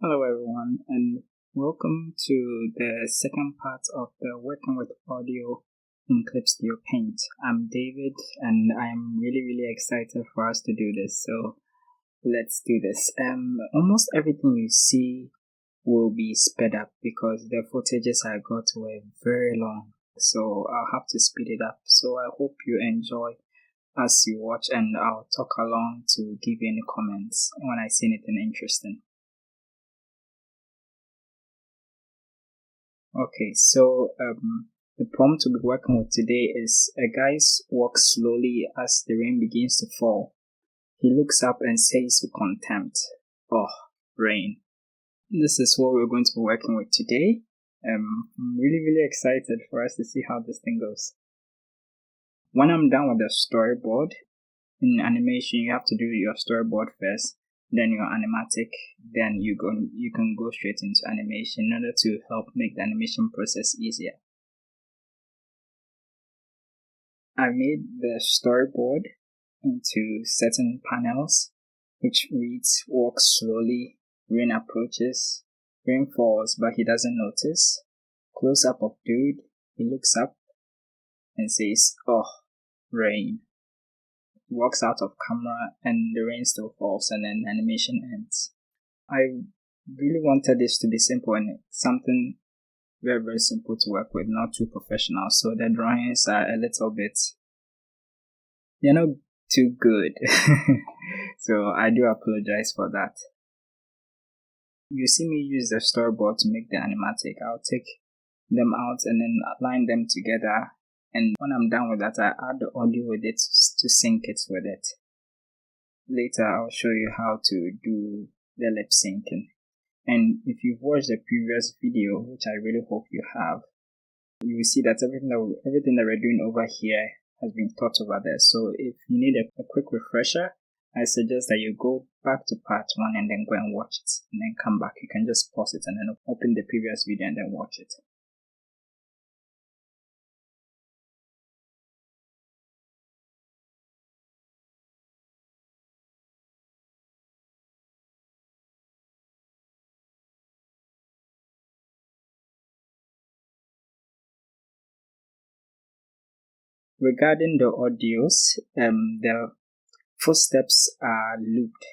Hello everyone, and welcome to the second part of the Working with Audio in Clip Studio Paint. I'm David and I'm really excited for us to do this, so let's do this. Almost everything you see will be sped up because the footages I got were very long, so I'll have to speed it up. So I hope you enjoy as you watch, and I'll talk along to give you any comments when I see anything interesting. Okay, so the prompt we'll be working with today is a guy walks slowly as the rain begins to fall. He looks up and says with contempt, "Oh, rain." This is what we're going to be working with today. I'm really excited for us to see how this thing goes. When I'm done with the storyboard, in animation you have to do your storyboard first, then your animatic, then you can go straight into animation in order to help make the animation process easier. I made the storyboard into certain panels, which reads walk slowly, rain approaches, rain falls but he doesn't notice, close up of dude, he looks up and says, "Oh, rain." Walks out of camera and the rain still falls and then the animation ends. I really wanted this to be simple and something very simple to work with, not too professional, so the drawings are a little bit, they're not too good. So I do apologize for that. You see me use the storyboard to make the animatic. I'll take them out and then align them together, and when I'm done with that, I add the audio with it to sync it with it. Later I'll show you how to do the lip syncing. And if you've watched the previous video, which I really hope you have, you will see that everything that we're doing over here has been thought over there. So if you need a quick refresher, I suggest that you go back to part 1 and then go and watch it and then come back. You can just pause it and then open the previous video and then watch it. Regarding the audios, the footsteps are looped,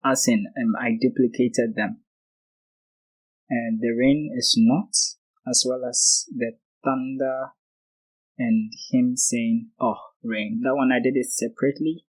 as in I duplicated them, and the rain is not, as well as the thunder and him saying, "Oh, rain." That one I did it separately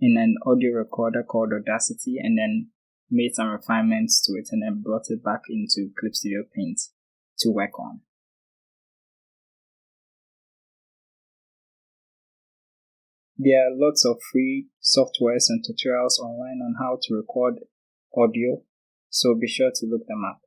in an audio recorder called Audacity, and then made some refinements to it and then brought it back into Clip Studio Paint to work on. There are lots of free softwares and tutorials online on how to record audio, so be sure to look them up.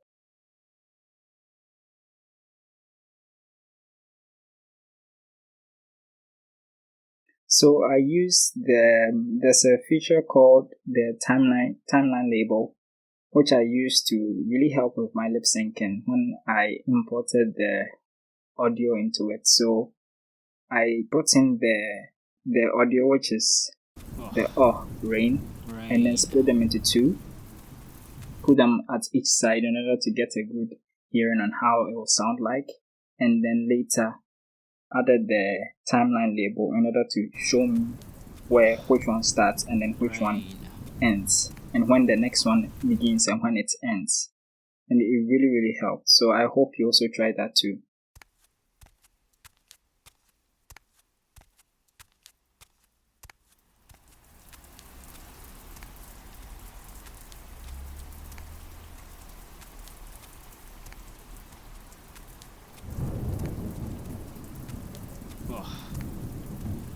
So I use there's a feature called the timeline label, which I use to really help with my lip syncing when I imported the audio into it. So I put in the audio, which is the rain, and then split them into two, put them at each side in order to get a good hearing on how it will sound like, and then later added the timeline label in order to show me which one starts and then which one ends, and when the next one begins and when it ends. And it really helped. So I hope you also try that too. Oh,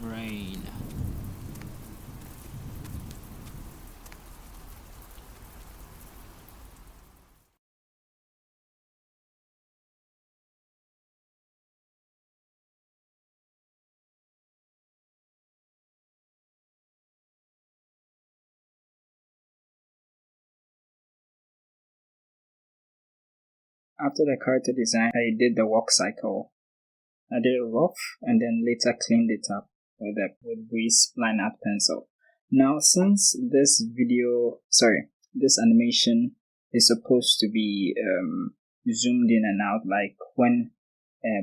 rain. After the character design, I did the walk cycle. I did it rough and then later cleaned it up with grease line art pencil. Now, since this animation is supposed to be zoomed in and out, like when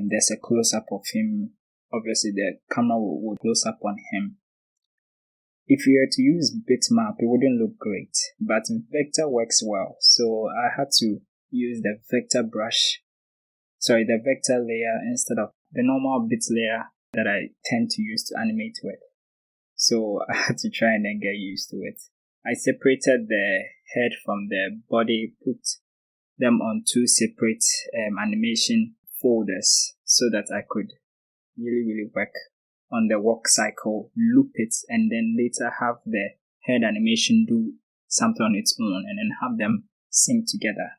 there's a close-up of him, obviously the camera will close up on him. If you were to use Bitmap, it wouldn't look great, but vector works well. So I had to use the vector layer instead of the normal bit layer that I tend to use to animate with. So I had to try and then get used to it. I separated the head from the body, put them on two separate animation folders so that I could really work on the walk cycle, loop it, and then later have the head animation do something on its own and then have them sync together.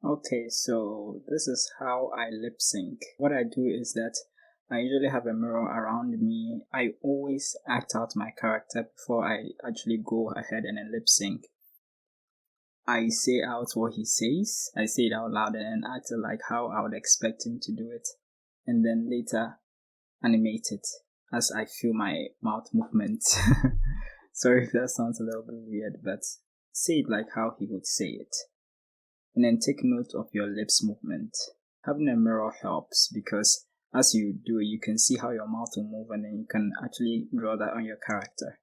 Okay, so this is how I lip sync. What I do is that I usually have a mirror around me. I always act out my character before I actually go ahead and lip sync. I say out what he says, I say it out loud and act like how I would expect him to do it, and then later animate it as I feel my mouth movement. Sorry if that sounds a little bit weird, but say it like how he would say it. And then take note of your lips movement. Having a mirror helps because as you do it, you can see how your mouth will move and then you can actually draw that on your character.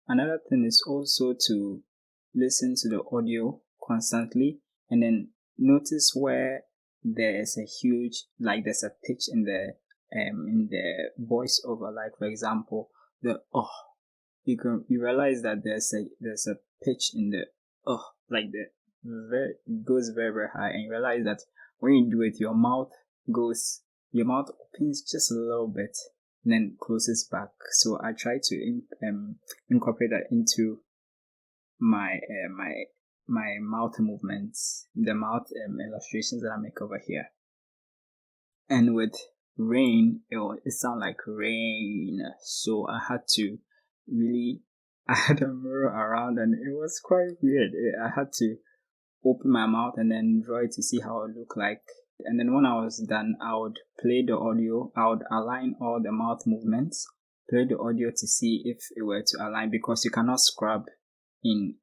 Another thing is also to listen to the audio constantly and then notice where there is a huge, like there's a pitch in the voiceover. Like for example, you realize that there's a pitch in the like it goes very high, and you realize that when you do it, your mouth opens just a little bit and then closes back. So I try to incorporate that into my mouth movements, the mouth illustrations that I make over here. And with rain, it sounded like rain, so I had to really I had a mirror around and it was quite weird. I had to open my mouth and then draw it to see how it looked like. And then when I was done, I would play the audio. I would align all the mouth movements, play the audio to see if it were to align, because you cannot scrub in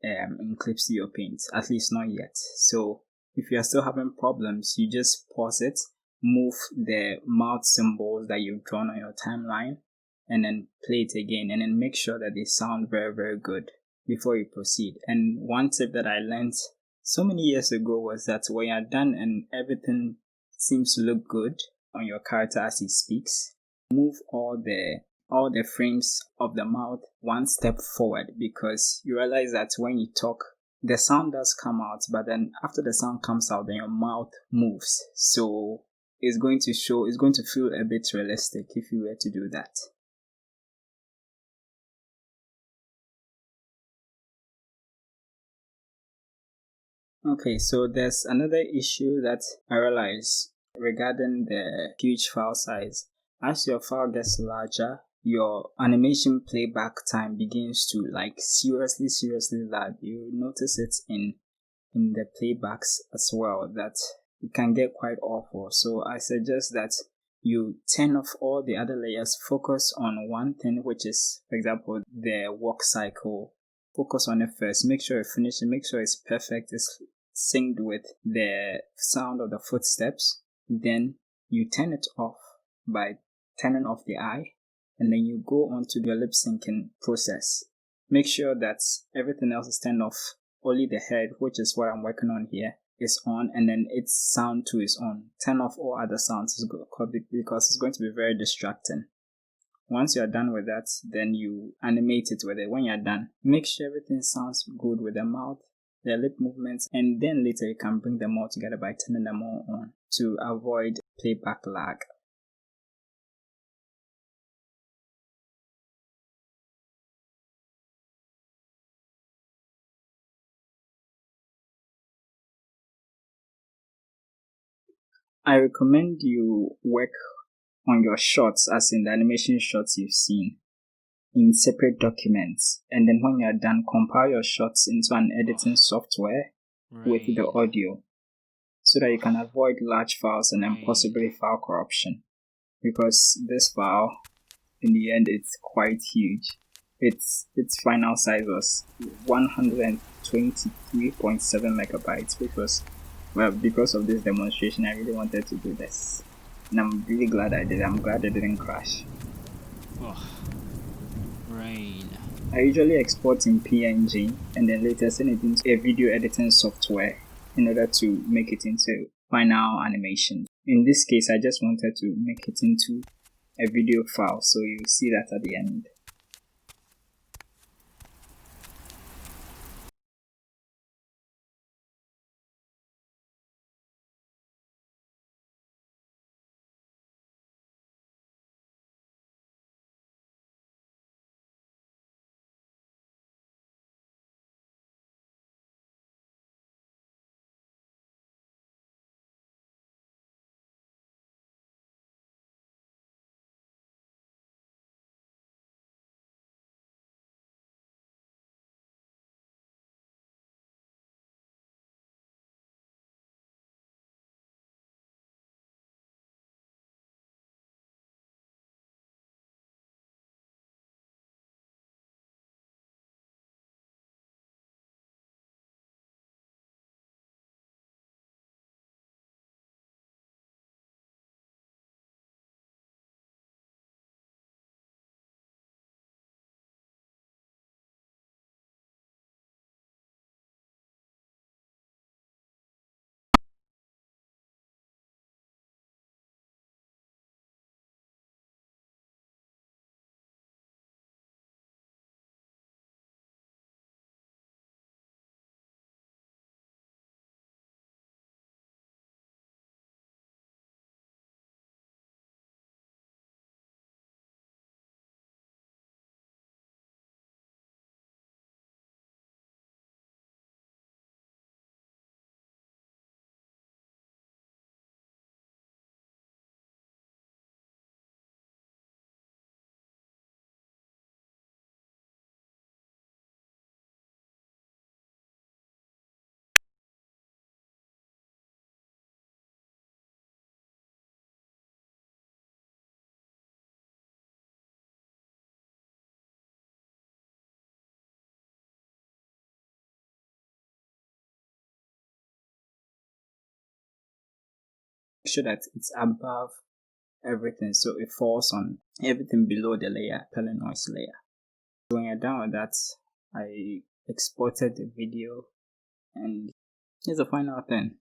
Clip Studio Paint, at least not yet. So if you are still having problems, you just pause it, move the mouth symbols that you've drawn on your timeline, and then play it again, and then make sure that they sound very good before you proceed. And one tip that I learned so many years ago was that when you're done and everything seems to look good on your character as he speaks, move all the frames of the mouth one step forward, because you realize that when you talk, the sound does come out, but then after the sound comes out, then your mouth moves. So it's going to feel a bit realistic if you were to do that. Okay, so there's another issue that I realized regarding the huge file size. As your file gets larger, your animation playback time begins to seriously lag. You notice it in the playbacks as well, that it can get quite awful. So I suggest that you turn off all the other layers, focus on one thing, which is, for example, the walk cycle. Focus on it first, make sure you finish it, make sure it's perfect, it's synced with the sound of the footsteps. Then you turn it off by turning off the eye, and then you go on to the lip syncing process. Make sure that everything else is turned off, only the head, which is what I'm working on here, is on, and then its sound too is on. Turn off all other sounds because it's going to be very distracting. Once you're done with that, then you animate it with it. When you're done, make sure everything sounds good with the mouth, the lip movements, and then later you can bring them all together by turning them all on to avoid playback lag. I recommend you work on your shots, as in the animation shots you've seen, in separate documents, and then when you're done, compile your shots into an editing software with the audio, so that you can avoid large files and then possibly file corruption, because this file in the end it's quite huge. Its final size was 123.7 megabytes, which was, well, because of this demonstration I really wanted to do this, and I'm really glad I did. I'm glad it didn't crash. I usually export in PNG and then later send it into a video editing software in order to make it into final animation. In this case, I just wanted to make it into a video file, so you'll see that at the end. Make sure that it's above everything, so it falls on everything below the layer, pellet noise layer. So when you're done with that, I exported the video, and here's the final thing.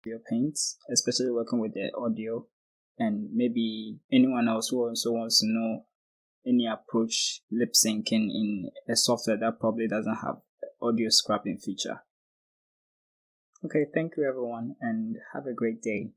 Your paints, especially working with the audio, and maybe anyone else who also wants to know any approach lip syncing in a software that probably doesn't have audio scrapping feature. Okay, thank you everyone, and have a great day.